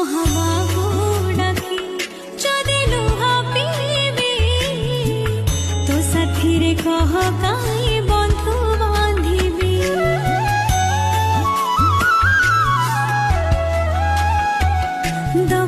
মহাবাহু ডাকি যদি লুহা পিবি তো সাথীরে কহ কাই বন্ধু বাঁধিবি দ